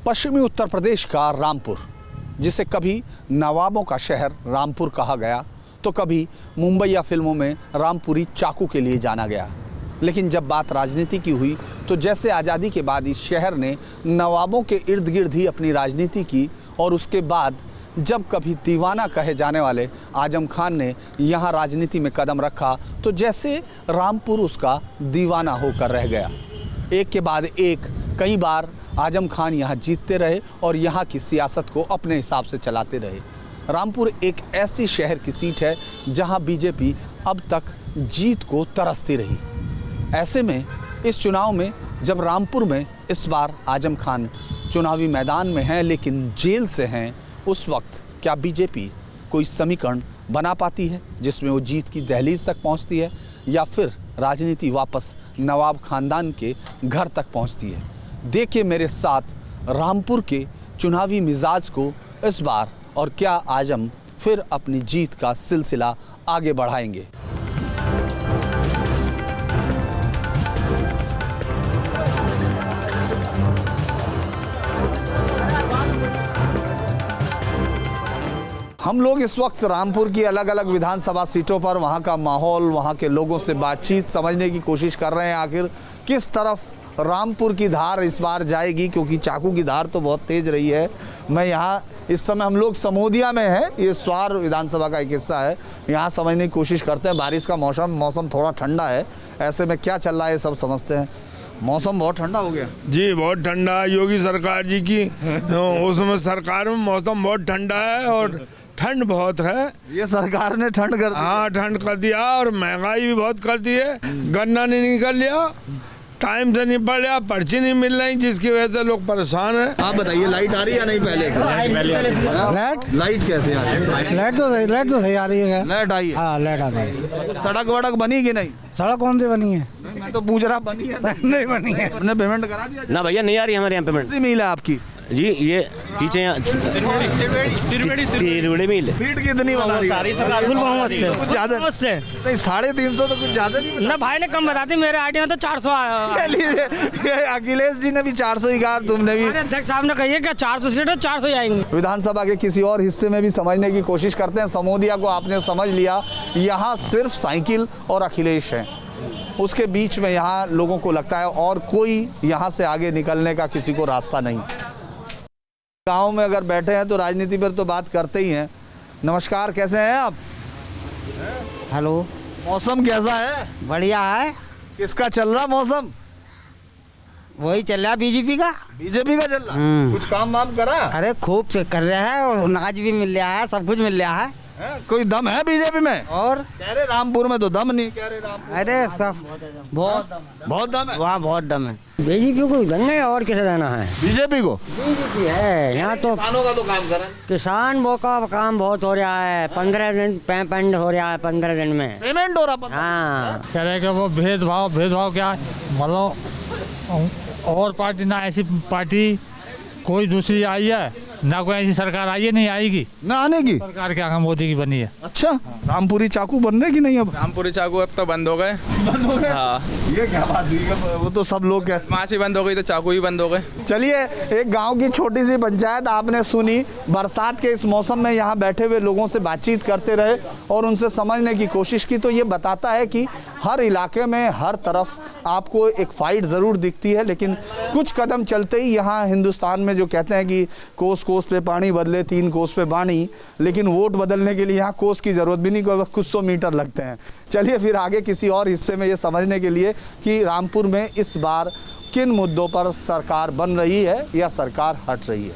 पश्चिमी उत्तर प्रदेश का रामपुर, जिसे कभी नवाबों का शहर रामपुर कहा गया तो कभी मुंबई या फिल्मों में रामपुरी चाकू के लिए जाना गया। लेकिन जब बात राजनीति की हुई तो जैसे आज़ादी के बाद इस शहर ने नवाबों के इर्द गिर्द ही अपनी राजनीति की और उसके बाद जब कभी दीवाना कहे जाने वाले आजम खान ने यहाँ राजनीति में कदम रखा तो जैसे रामपुर उसका दीवाना होकर रह गया। एक के बाद एक कई बार आजम खान यहाँ जीतते रहे और यहाँ की सियासत को अपने हिसाब से चलाते रहे। रामपुर एक ऐसी शहर की सीट है जहाँ बीजेपी अब तक जीत को तरसती रही। ऐसे में इस चुनाव में जब रामपुर में इस बार आजम खान चुनावी मैदान में हैं लेकिन जेल से हैं, उस वक्त क्या बीजेपी कोई समीकरण बना पाती है जिसमें वो जीत की दहलीज तक पहुंचती है, या फिर राजनीति वापस नवाब खानदान के घर तक पहुंचती है? देखिए मेरे साथ रामपुर के चुनावी मिजाज को इस बार, और क्या आजम फिर अपनी जीत का सिलसिला आगे बढ़ाएंगे। हम लोग इस वक्त रामपुर की अलग अलग विधानसभा सीटों पर वहाँ का माहौल, वहाँ के लोगों से बातचीत समझने की कोशिश कर रहे हैं आखिर किस तरफ रामपुर की धार इस बार जाएगी, क्योंकि चाकू की धार तो बहुत तेज रही है। मैं यहाँ इस समय हम लोग समोदिया में हैं, ये स्वार विधानसभा का एक हिस्सा है, यहाँ समझने की कोशिश करते हैं। बारिश का मौसम थोड़ा ठंडा है, ऐसे में क्या चल रहा है ये सब समझते हैं। मौसम बहुत ठंडा हो गया जी, बहुत ठंडा है। योगी सरकार जी की उसमें सरकार में मौसम बहुत ठंडा है और ठंड बहुत है। ये सरकार ने ठंड कर दी। हाँ, ठंड कर दिया और महंगाई भी बहुत कर दी है। गन्ना नहीं निकल लिया, टाइम से नहीं पड़ रहा, पर्ची नहीं मिल रही, जिसकी वजह से लोग परेशान हैं। आप बताइए, लाइट आ रही है या नहीं? पहले लाइट कैसे आ रही है? लाइट तो सही आ रही है। लाइट आई है? हाँ, लाइट आ रही है। सड़क वड़क बनी कि नहीं? सड़क कौन सी बनी है? मैं तो पूछ रहा, बनी है? नहीं बनी है। हमने पेमेंट करा दिया? ना भैया, नहीं आ रही हमारे यहाँ पेमेंट। कितनी मिल है आपकी जी? ये पीछे यहाँ तिरुवड़ी मिल है। फीट कितनी बना रही है? कुछ ज्यादा नहीं, 350 तो कुछ ज्यादा नहीं ना भाई ने कम बता दी। मेरे आईडी में तो 400 अखिलेश जी ने भी 400 ही कहा, तुमने भी। अध्यक्ष साहब ने कही है कि 400 सीटें 400 ही आएंगी। विधानसभा के किसी और हिस्से में भी समझने की कोशिश करते हैं। समोदिया को आपने समझ लिया, यहाँ सिर्फ साइकिल और अखिलेश हैं, उसके बीच में यहाँ लोगों को लगता है और कोई यहाँ से आगे निकलने का किसी को रास्ता नहीं। गांव में अगर बैठे हैं तो राजनीति पर तो बात करते ही हैं। नमस्कार, कैसे हैं आप? हेलो, मौसम कैसा है? बढ़िया है। किसका चल रहा मौसम? वही चल रहा, बीजेपी का। बीजेपी का चल रहा। कुछ काम वाम करा? अरे खूब कर रहे हैं और अनाज भी मिल रहा है, सब कुछ मिल रहा है। कोई दम है बीजेपी में? और कह रहे रामपुर में तो दम नहीं, कह रहे रामपुर। अरे सब बहुत दम है, वहाँ बहुत दम है। बीजेपी को देंगे और किसे देना है? बीजेपी को बीजेपी है यहाँ तो। किसानों का तो काम करें। किसान वो का काम बहुत हो रहा है, 15 दिन पेमेंट हो रहा है, 15 दिन में पेमेंट हो रहा। हाँ, कह रहे कि वो भेदभाव क्या है, मतलब और पार्टी ना ऐसी पार्टी कोई दूसरी आई है ना, कोई ऐसी सरकार आई है, नहीं आएगी ना आने की। सरकार क्या मोदी की बनी है। अच्छा, रामपुरी चाकू बन रहे कि नहीं? अब रामपुरी चाकू अब तो बंद हो गए। बंद हो गए? हाँ, ये क्या बात हुई? वो तो सब लोग कहते, माछी बंद हो गई तो चाकू ही बंद हो गए। चलिए, एक गांव की छोटी सी पंचायत आपने सुनी। बरसात के इस मौसम में यहाँ बैठे हुए लोगों से बातचीत करते रहे और उनसे समझने की कोशिश की, तो ये बताता है कि हर इलाके में हर तरफ आपको एक फाइट ज़रूर दिखती है, लेकिन कुछ कदम चलते ही यहाँ हिंदुस्तान में जो कहते हैं कि कोस कोस पे पानी बदले 3 कोस पे बाणी, लेकिन वोट बदलने के लिए यहाँ कोस की ज़रूरत भी नहीं, बस कुछ 100 मीटर लगते हैं। चलिए फिर आगे किसी और हिस्से में ये समझने के लिए कि रामपुर में इस बार किन मुद्दों पर सरकार बन रही है या सरकार हट रही है।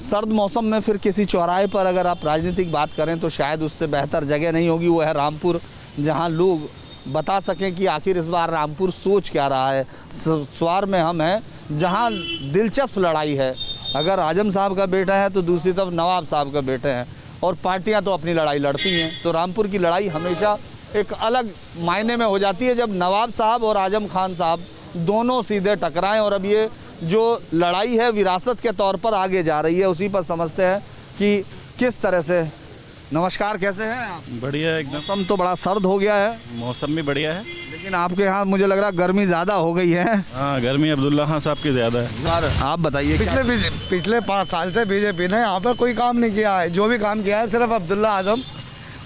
सर्द मौसम में फिर किसी चौराहे पर अगर आप राजनीतिक बात करें तो शायद उससे बेहतर जगह नहीं होगी, वो है रामपुर, जहाँ लोग बता सकें कि आखिर इस बार रामपुर सोच क्या रहा है। स्वार में हम हैं जहाँ दिलचस्प लड़ाई है। अगर आजम साहब का बेटा है तो दूसरी तरफ नवाब साहब का बेटे हैं और पार्टियां तो अपनी लड़ाई लड़ती हैं। तो रामपुर की लड़ाई हमेशा एक अलग मायने में हो जाती है जब नवाब साहब और आजम खान साहब दोनों सीधे टकराएं। और अब ये जो लड़ाई है विरासत के तौर पर आगे जा रही है, उसी पर समझते हैं कि किस तरह से नमस्कार, कैसे हैं आप? बढ़िया है एकदम। मौसम तो बड़ा सर्द हो गया है, मौसम भी बढ़िया है। लेकिन आपके यहाँ मुझे लग रहा है गर्मी ज़्यादा हो गई है। हाँ, गर्मी अब्दुल्ला खान साहब की ज़्यादा है। और आप बताइए पिछले 5 साल से बीजेपी ने यहाँ पर कोई काम नहीं किया है। जो भी काम किया है सिर्फ अब्दुल्ला आजम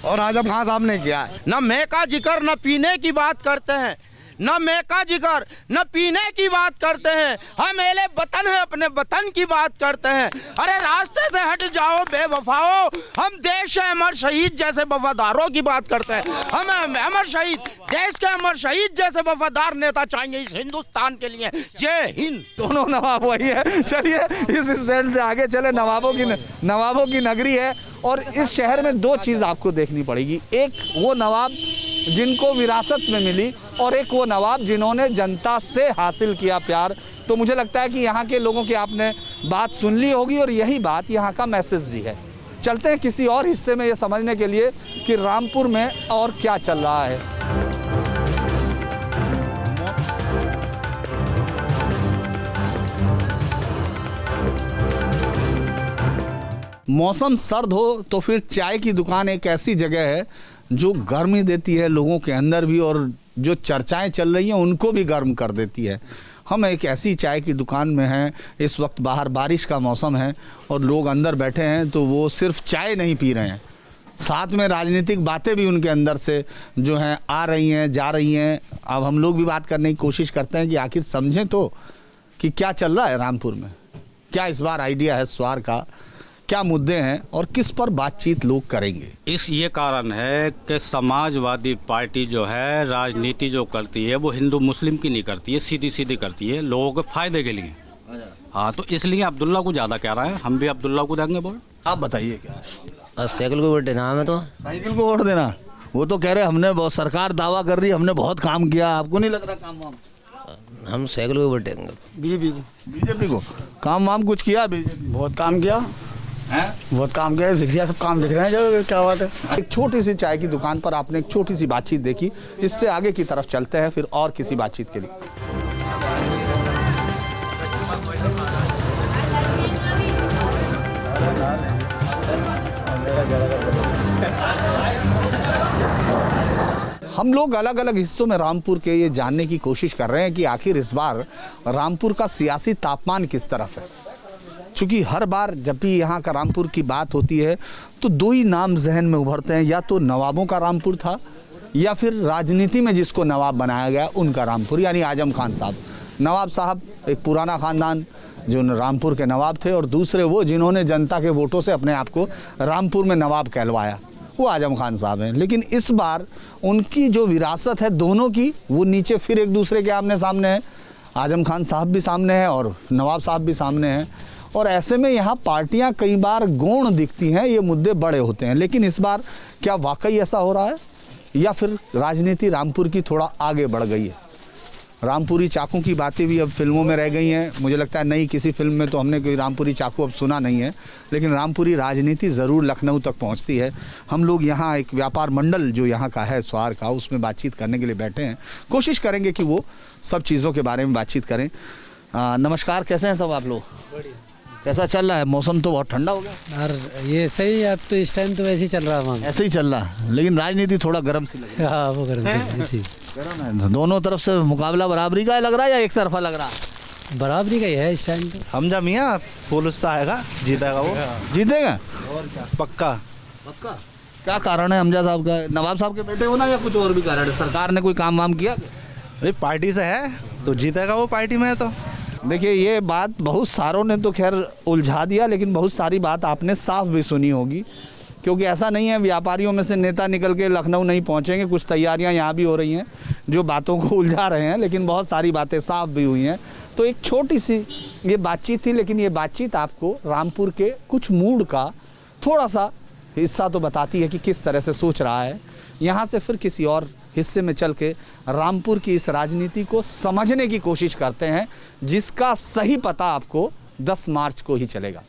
और आजम खान साहब ने किया है। न मैं का जिक्र न पीने की बात करते हैं, न मैं का जिक्र न पीने की बात करते हैं। हम एले वतन है, अपने वतन की बात करते हैं। अरे रास्ते से हट जाओ बेवफाओ, हम देश के अमर शहीद जैसे वफादारों की बात करते हैं। हम अमर शहीद, देश के अमर शहीद जैसे वफादार नेता चाहिए इस हिंदुस्तान के लिए। जय हिंद। दोनों नवाब वही है। चलिए इस स्टैंड से आगे चले। नवाबों की नगरी है और इस शहर में दो चीज़ आपको देखनी पड़ेगी। एक वो नवाब जिनको विरासत में मिली और एक वो नवाब जिन्होंने जनता से हासिल किया प्यार। तो मुझे लगता है कि यहाँ के लोगों की आपने बात सुन ली होगी और यही बात यहाँ का मैसेज भी है। चलते हैं किसी और हिस्से में ये समझने के लिए कि रामपुर में और क्या चल रहा है। मौसम सर्द हो तो फिर चाय की दुकान एक ऐसी जगह है जो गर्मी देती है लोगों के अंदर भी, और जो चर्चाएं चल रही हैं उनको भी गर्म कर देती है। हम एक ऐसी चाय की दुकान में हैं। इस वक्त बाहर बारिश का मौसम है और लोग अंदर बैठे हैं, तो वो सिर्फ चाय नहीं पी रहे हैं, साथ में राजनीतिक बातें भी उनके अंदर से जो हैं आ रही हैं, जा रही हैं। अब हम लोग भी बात करने की कोशिश करते हैं कि आखिर समझें तो कि क्या चल रहा है रामपुर में, क्या इस बार आइडिया है स्वार का, क्या मुद्दे हैं और किस पर बातचीत लोग करेंगे। इस ये कारण है कि समाजवादी पार्टी जो है राजनीति जो करती है वो हिंदू मुस्लिम की नहीं करती है, सीधी सीधी करती है लोगों के फायदे के लिए। हाँ, तो इसलिए अब्दुल्ला को ज़्यादा कह रहा है, हम भी अब्दुल्ला को देंगे वोट। आप बताइए क्या है? साइकिल को वोट देना हमें तो। साइकिल को वोट देना? वो तो कह रहे हमने बहुत, सरकार दावा कर रही हमने बहुत काम किया, आपको नहीं लग रहा काम वाम? हम साइकिल को वोट देंगे। बीजेपी को काम वाम कुछ किया? बीजेपी बहुत काम किया है, बहुत काम किया, दिखिए सब काम दिख रहे हैं। जो क्या बात है। एक छोटी सी चाय की दुकान पर आपने एक छोटी सी बातचीत देखी। इससे आगे की तरफ चलते हैं फिर और किसी बातचीत के लिए। हम लोग अलग अलग हिस्सों में रामपुर के ये जानने की कोशिश कर रहे हैं कि आखिर इस बार रामपुर का सियासी तापमान किस तरफ है। चूँकि हर बार जब भी यहाँ का रामपुर की बात होती है तो दो ही नाम जहन में उभरते हैं, या तो नवाबों का रामपुर था या फिर राजनीति में जिसको नवाब बनाया गया उनका रामपुर, यानी आजम खान साहब। नवाब साहब एक पुराना ख़ानदान जो रामपुर के नवाब थे, और दूसरे वो जिन्होंने जनता के वोटों से अपने आप को रामपुर में नवाब कहलवाया, वो आजम खान साहब हैं। लेकिन इस बार उनकी जो विरासत है दोनों की, वो नीचे फिर एक दूसरे के आमने सामने है। आजम खान साहब भी सामने हैं और नवाब साहब भी सामने हैं, और ऐसे में यहाँ पार्टियाँ कई बार गौण दिखती हैं, ये मुद्दे बड़े होते हैं। लेकिन इस बार क्या वाकई ऐसा हो रहा है या फिर राजनीति रामपुर की थोड़ा आगे बढ़ गई है? रामपुरी चाकू की बातें भी अब फिल्मों में रह गई हैं। मुझे लगता है नहीं, किसी फिल्म में तो हमने कोई रामपुरी चाकू अब सुना नहीं है, लेकिन रामपुरी राजनीति ज़रूर लखनऊ तक पहुंचती है। हम लोग यहाँ एक व्यापार मंडल जो यहाँ का है स्वार का, उसमें बातचीत करने के लिए बैठे हैं। कोशिश करेंगे कि वो सब चीज़ों के बारे में बातचीत करें। नमस्कार, कैसे हैं सब आप लोग? कैसा चल रहा है? मौसम तो बहुत ठंडा हो गया। और ये सही है, अब तो इस टाइम तो वैसे ही चल रहा है, ऐसे ही चल रहा है, लेकिन राजनीति थोड़ा गर्म सी लग रही है। हाँ, वो गर्म है। दोनों तरफ से मुकाबला बराबरी का लग रहा है या एक तरफा लग रहा है? बराबरी का ही है इस टाइम तो। हमजा मियाँ फुल उत्साह आएगा, जीतेगा वो। जीतेगा और क्या, पक्का। क्या कारण है हमजा साहब का? नवाब साहब के बेटे हो ना, या कुछ और भी कारण है? सरकार ने कोई काम वाम किया? भाई पार्टी से है तो जीतेगा वो, पार्टी में है तो। देखिए, ये बात बहुत सारों ने तो खैर उलझा दिया, लेकिन बहुत सारी बात आपने साफ भी सुनी होगी, क्योंकि ऐसा नहीं है व्यापारियों में से नेता निकल के लखनऊ नहीं पहुंचेंगे। कुछ तैयारियां यहाँ भी हो रही हैं जो बातों को उलझा रहे हैं, लेकिन बहुत सारी बातें साफ भी हुई हैं। तो एक छोटी सी ये बातचीत थी, लेकिन ये बातचीत आपको रामपुर के कुछ मूड का थोड़ा सा हिस्सा तो बताती है कि किस तरह से सोच रहा है। यहाँ से फिर किसी और हिस्से में चल के रामपुर की इस राजनीति को समझने की कोशिश करते हैं, जिसका सही पता आपको 10 मार्च को ही चलेगा।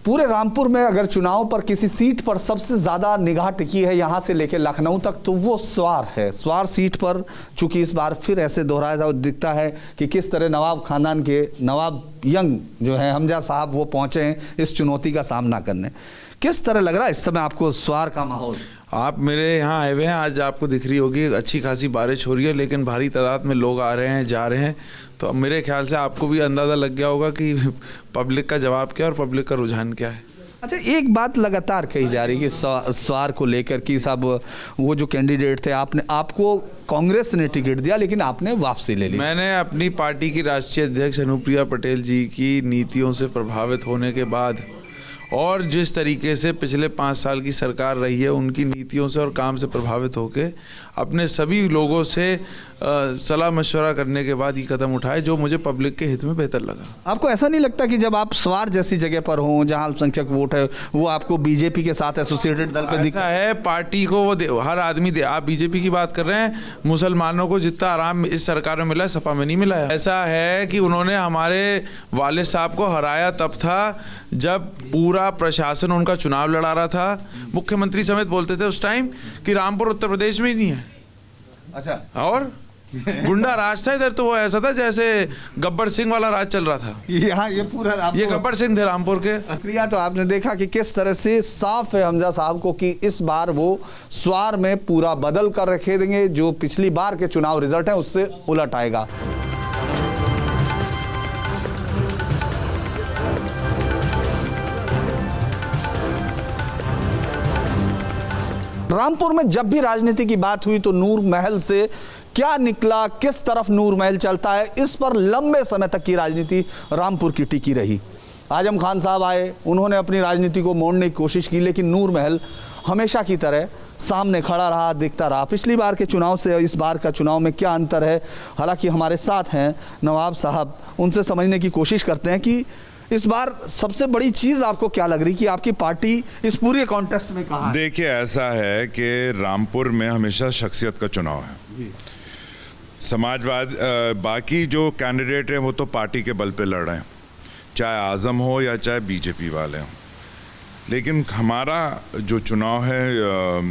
पूरे रामपुर में अगर चुनाव पर किसी सीट पर सबसे ज़्यादा निगाह टिकी है यहाँ से लेकर लखनऊ तक, तो वो स्वार है। स्वार सीट पर चूंकि इस बार फिर ऐसे दोहराया दिखता है कि किस तरह नवाब खानदान के नवाब यंग जो है हमजा साहब, वो पहुँचे हैं इस चुनौती का सामना करने। किस तरह लग रहा है इस समय आपको स्वार का माहौल? आप मेरे यहाँ आए हुए हैं, आज आपको दिख रही होगी अच्छी खासी बारिश हो रही है, लेकिन भारी तादाद में लोग आ रहे हैं, जा रहे हैं। तो अब मेरे ख्याल से आपको भी अंदाज़ा लग गया होगा कि पब्लिक का जवाब क्या है और पब्लिक का रुझान क्या है। अच्छा, एक बात लगातार कही जा रही है कि स्वार को लेकर कि साहब वो जो कैंडिडेट थे आपको कांग्रेस ने टिकट दिया लेकिन आपने वापसी ले ली। मैंने अपनी पार्टी की राष्ट्रीय अध्यक्ष अनुप्रिया पटेल जी की नीतियों से प्रभावित होने के बाद और जिस तरीके से पिछले 5 साल की सरकार रही है उनकी नीतियों से और काम से प्रभावित होकर अपने सभी लोगों से सलाह मशवरा करने के बाद ये कदम उठाए जो मुझे पब्लिक के हित में बेहतर लगा। आपको ऐसा नहीं लगता कि जब आप स्वार जैसी जगह पर हों जहां अल्पसंख्यक वोट है वो आपको बीजेपी के साथ एसोसिएटेड दल पे दिखता है? पार्टी को वो हर आदमी दे। आप बीजेपी की बात कर रहे हैं, मुसलमानों को जितना आराम इस सरकार में मिला है सपा में नहीं मिला है। ऐसा है कि उन्होंने हमारे वालिद साहब को हराया तब था जब पूरा प्रशासन उनका चुनाव लड़ा रहा था। मुख्यमंत्री समेत बोलते थे उस टाइम कि रामपुर उत्तर प्रदेश में ही नहीं है। अच्छा, और गुंडा राज था इधर, तो वो ऐसा था जैसे गब्बर सिंह वाला राज चल रहा था। यहाँ ये पूरा ये गब्बर सिंह थे रामपुर के। प्रिया, तो आपने देखा कि किस तरह से साफ है हमजा साहब को कि इस बार वो स्वार में पूरा बदल कर रखे देंगे। जो पिछली बार के चुनाव रिजल्ट है उससे उलट आएगा। रामपुर में जब भी राजनीति की बात हुई तो नूर महल से क्या निकला, किस तरफ नूर महल चलता है, इस पर लंबे समय तक की राजनीति रामपुर की टिकी रही। आजम खान साहब आए, उन्होंने अपनी राजनीति को मोड़ने की कोशिश की, लेकिन नूर महल हमेशा की तरह सामने खड़ा रहा, दिखता रहा। पिछली बार के चुनाव से इस बार का चुनाव में क्या अंतर है? हालांकि हमारे साथ हैं नवाब साहब, उनसे समझने की कोशिश करते हैं कि इस बार सबसे बड़ी चीज आपको क्या लग रही कि आपकी पार्टी इस पूरे कॉन्टेस्ट में कहाँ है? देखिए, ऐसा है कि रामपुर में हमेशा शख्सियत का चुनाव है। समाजवाद बाकी जो कैंडिडेट हैं वो तो पार्टी के बल पे लड़ रहे हैं, चाहे आज़म हो या चाहे बीजेपी वाले हों। लेकिन हमारा जो चुनाव है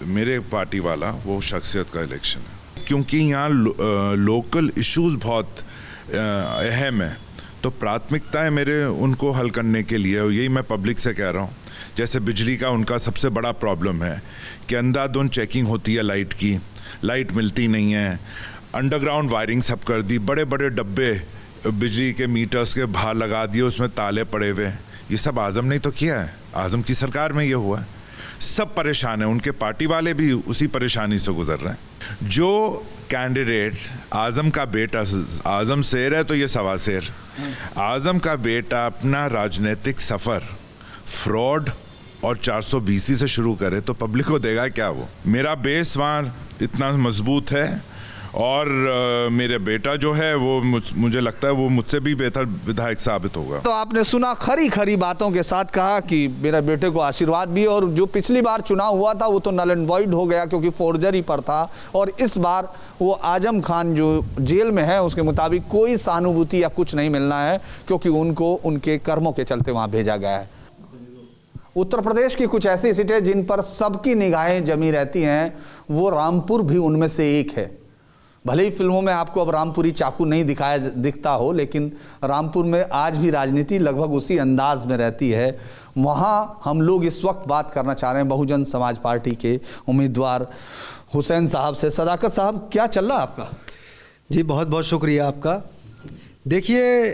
मेरे पार्टी वाला, वो शख्सियत का इलेक्शन है, क्योंकि यहाँ लोकल इश्यूज बहुत अहम है। तो प्राथमिकता है मेरे उनको हल करने के लिए, यही मैं पब्लिक से कह रहा हूँ। जैसे बिजली का उनका सबसे बड़ा प्रॉब्लम है कि अंधाधुंध चेकिंग होती है लाइट की, लाइट मिलती नहीं है। अंडरग्राउंड वायरिंग सब कर दी, बड़े बड़े डब्बे बिजली के मीटर्स के बाहर लगा दिए, उसमें ताले पड़े हुए। ये सब आज़म ने तो किया है, आज़म की सरकार में ये हुआ है। सब परेशान हैं, उनके पार्टी वाले भी उसी परेशानी से गुजर रहे हैं। जो कैंडिडेट आज़म का बेटा, आज़म शेर है तो ये सवा शेर, आज़म का बेटा अपना राजनीतिक सफ़र फ्रॉड और 420 से शुरू करे तो पब्लिक को देगा क्या? वो मेरा बेस वहाँ इतना मजबूत है और मेरे बेटा जो है वो मुझे लगता है वो मुझसे भी बेहतर विधायक साबित होगा। तो आपने सुना, खरी खरी बातों के साथ कहा कि मेरे बेटे को आशीर्वाद भी, और जो पिछली बार चुनाव हुआ था वो तो नल एंड वॉइड हो गया क्योंकि फोर्जरी पर था, और इस बार वो आजम खान जो जेल में है उसके मुताबिक कोई सहानुभूति या कुछ नहीं मिलना है क्योंकि उनको उनके कर्मों के चलते वहाँ भेजा गया है। उत्तर प्रदेश की कुछ ऐसी सीटें जिन पर सबकी निगाहें जमी रहती हैं, वो रामपुर भी उनमें से एक है। भले ही फिल्मों में आपको अब रामपुरी चाकू नहीं दिखता हो, लेकिन रामपुर में आज भी राजनीति लगभग उसी अंदाज में रहती है। वहाँ हम लोग इस वक्त बात करना चाह रहे हैं बहुजन समाज पार्टी के उम्मीदवार हुसैन साहब से। सदाकत साहब, क्या चल रहा है आपका? जी बहुत बहुत शुक्रिया आपका। देखिए,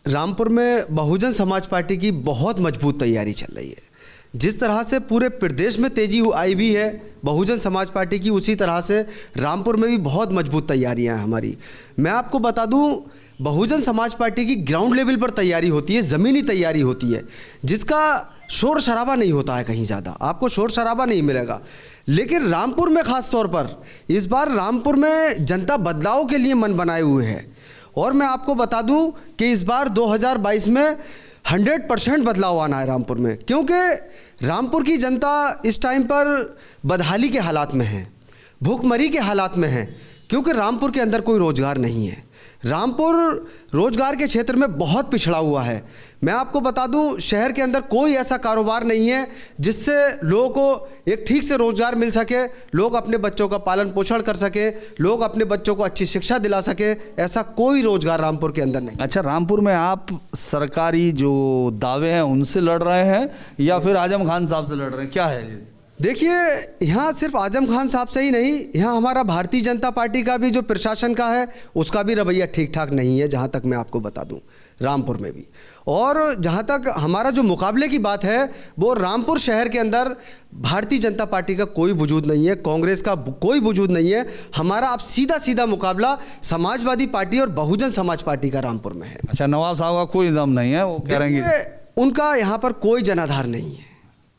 रामपुर में बहुजन समाज पार्टी की बहुत मजबूत तैयारी चल रही है। जिस तरह से पूरे प्रदेश में तेजी आई भी है बहुजन समाज पार्टी की, उसी तरह से रामपुर में भी बहुत मजबूत तैयारियां हैं हमारी। मैं आपको बता दूं, बहुजन समाज पार्टी की ग्राउंड लेवल पर तैयारी होती है, ज़मीनी तैयारी होती है, जिसका शोर शराबा नहीं होता है कहीं ज़्यादा, आपको शोर शराबा नहीं मिलेगा। लेकिन रामपुर में ख़ास तौर पर इस बार रामपुर में जनता बदलाव के लिए मन बनाए हुए है। और मैं आपको बता दूं कि इस बार 2022 में 100% बदलाव आना है रामपुर में, क्योंकि रामपुर की जनता इस टाइम पर बदहाली के हालात में है, भूखमरी के हालात में है, क्योंकि रामपुर के अंदर कोई रोज़गार नहीं है। रामपुर रोजगार के क्षेत्र में बहुत पिछड़ा हुआ है। मैं आपको बता दूं, शहर के अंदर कोई ऐसा कारोबार नहीं है जिससे लोगों को एक ठीक से रोजगार मिल सके, लोग अपने बच्चों का पालन पोषण कर सके, लोग अपने बच्चों को अच्छी शिक्षा दिला सके। ऐसा कोई रोजगार रामपुर के अंदर नहीं। अच्छा, रामपुर में आप सरकारी जो दावे हैं उनसे लड़ रहे हैं या फिर आजम खान साहब से लड़ रहे हैं, क्या है ये? देखिए, यहाँ सिर्फ आजम खान साहब से ही नहीं, यहाँ हमारा भारतीय जनता पार्टी का भी जो प्रशासन का है उसका भी रवैया ठीक ठाक नहीं है, जहाँ तक मैं आपको बता दूँ, रामपुर में भी। और जहाँ तक हमारा जो मुकाबले की बात है, वो रामपुर शहर के अंदर भारतीय जनता पार्टी का कोई वजूद नहीं है, कांग्रेस का कोई वजूद नहीं है। हमारा अब सीधा सीधा मुकाबला समाजवादी पार्टी और बहुजन समाज पार्टी का रामपुर में है। अच्छा, नवाब साहब का कोई दम नहीं है, वो कह रहे हैं उनका यहाँ पर कोई जनाधार नहीं है,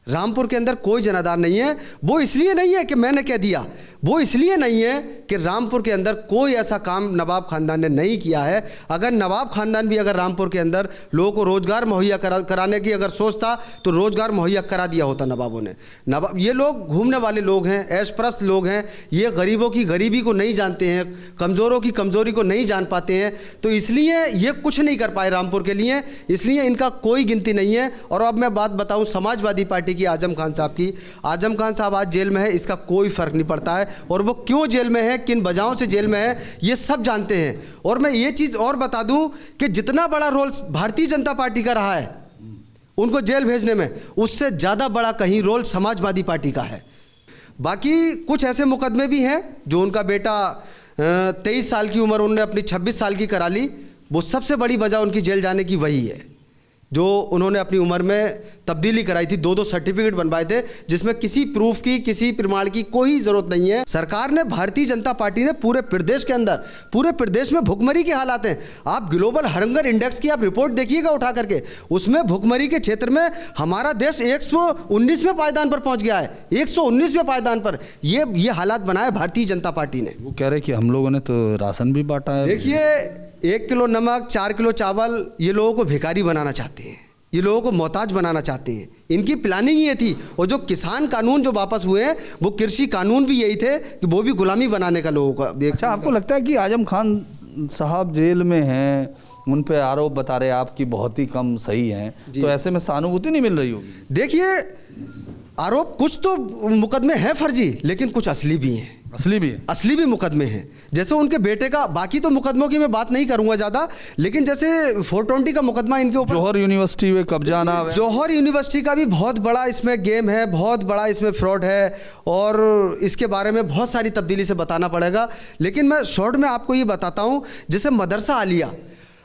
रामपुर के अंदर कोई जनाधार नहीं है। वो इसलिए नहीं है कि मैंने कह दिया, वो इसलिए नहीं है कि रामपुर के अंदर कोई ऐसा काम नवाब खानदान ने नहीं किया है। अगर नवाब खानदान भी अगर रामपुर के अंदर लोगों को रोजगार मुहैया कराने की अगर सोचता तो रोजगार मुहैया करा दिया होता नवाबों ने। नवाब, ये लोग घूमने वाले लोग हैं, ऐशप्रस्त लोग हैं, ये गरीबों की गरीबी को नहीं जानते हैं, कमज़ोरों की कमज़ोरी को नहीं जान पाते हैं, तो इसलिए ये कुछ नहीं कर पाए रामपुर के लिए, इसलिए इनका कोई गिनती नहीं है। और अब मैं बात बताऊँ समाजवादी पार्टी की, आजम खान साहब की। आजम खान साहब आज जेल में है, इसका कोई फर्क नहीं पड़ता है, और वो क्यों जेल में है, किन वजहों से जेल में है, ये सब जानते हैं। और मैं ये चीज़ और बता दूं कि जितना बड़ा रोल भारतीय जनता पार्टी का रहा है उनको जेल भेजने में, उससे ज़्यादा बड़ा कहीं रोल समाजवादी पार्टी का है। बाकी कुछ ऐसे मुकदमे भी हैं जो उनका बेटा 23 साल की उम्र उन्होंने अपनी 26 साल की करा ली, वो सबसे बड़ी वजह उनकी जेल जाने की वही है, जो उन्होंने अपनी उम्र में तब्दीली कराई थी, 2-2 सर्टिफिकेट बनवाए थे, जिसमें किसी प्रूफ की, किसी प्रमाण की कोई ज़रूरत नहीं है। सरकार ने, भारतीय जनता पार्टी ने पूरे प्रदेश के अंदर, पूरे प्रदेश में भुखमरी के हालात हैं। आप ग्लोबल हंगर इंडेक्स की आप रिपोर्ट देखिएगा उठा करके, उसमें भुखमरी के क्षेत्र में हमारा देश 119वें पायदान पर पहुंच गया है, 119वें पायदान पर। ये हालात बनाए भारतीय जनता पार्टी ने। वो कह रहे कि हम लोगों ने तो राशन भी बांटा है। देखिए, 1 किलो नमक, 4 किलो चावल, ये लोगों को भिखारी बनाना चाहते हैं, ये लोगों को मोहताज बनाना चाहते हैं। इनकी प्लानिंग ये थी। और जो किसान कानून जो वापस हुए हैं, वो कृषि कानून भी यही थे कि वो भी गुलामी बनाने का लोगों का। अच्छा, आपको लगता है कि आजम खान साहब जेल में हैं, उन पे आरोप बता रहे आप कि बहुत ही कम सही हैं, तो ऐसे में सहानुभूति नहीं मिल रही होगी? देखिए, आरोप कुछ तो मुकदमे हैं फर्जी, लेकिन कुछ असली भी हैं। असली भी मुकदमे हैं, जैसे उनके बेटे का। बाकी तो मुकदमों की मैं बात नहीं करूंगा ज़्यादा, लेकिन जैसे 420 का मुकदमा इनके ऊपर, जौहर यूनिवर्सिटी में कब्जा ना, जौहर यूनिवर्सिटी का भी बहुत बड़ा इसमें गेम है, बहुत बड़ा इसमें फ्रॉड है, और इसके बारे में बहुत सारी तब्दीली से बताना पड़ेगा। लेकिन मैं शॉर्ट में आपको ये बताता हूँ, जैसे मदरसा आलिया,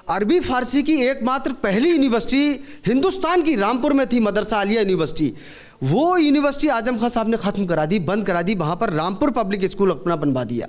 अरबी फारसी की एकमात्र पहली यूनिवर्सिटी हिंदुस्तान की रामपुर में थी, मदरसा आलिया यूनिवर्सिटी। वो यूनिवर्सिटी आजम खान साहब ने ख़त्म करा दी, बंद करा दी, वहाँ पर रामपुर पब्लिक स्कूल अपना बनवा दिया।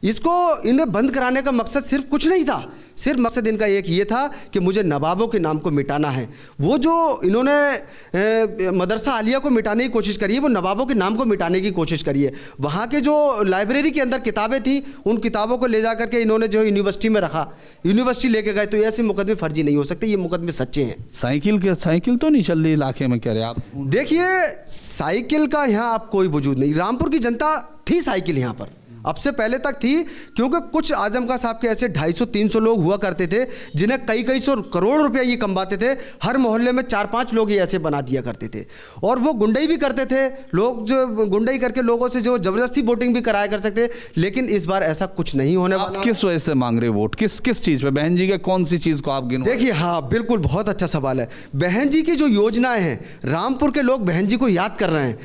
इसको इन्हें बंद कराने का मकसद सिर्फ कुछ नहीं था, सिर्फ मकसद इनका एक ये था कि मुझे नवाबों के नाम को मिटाना है। वो जो इन्होंने मदरसा आलिया को मिटाने की कोशिश करी है, वो नवाबों के नाम को मिटाने की कोशिश करी है। वहाँ के जो लाइब्रेरी के अंदर किताबें थी, उन किताबों को ले जा करके इन्होंने जो यूनिवर्सिटी में रखा, यूनिवर्सिटी लेके गए। तो ऐसे मुकदमे फर्जी नहीं हो सकते, ये मुकदमे सच्चे हैं। साइकिल तो नहीं चल रही इलाके में, कह रहे आप? देखिए, साइकिल का यहाँ आप कोई वजूद नहीं। रामपुर की जनता थी साइकिल यहाँ पर, अब से पहले तक थी, क्योंकि कुछ आजम खान साहब के ऐसे 250-300 लोग हुआ करते थे जिन्हें कई सौ करोड़ रुपया ये कमाते थे। हर मोहल्ले में 4-5 लोग ये ऐसे बना दिया करते थे, और वो गुंडई भी करते थे। लोग जो गुंडई करके लोगों से जो ज़बरदस्ती वोटिंग भी कराया कर सकते। लेकिन इस बार ऐसा कुछ नहीं होने वाला। किस वजह से मांग रहे वोट, किस चीज़ पे? बहन जी के कौन सी चीज़ को आप गिनो? देखिए, हाँ बिल्कुल, बहुत अच्छा सवाल है। बहन जी की जो योजनाएं हैं, रामपुर के लोग बहन जी को याद कर रहे हैं।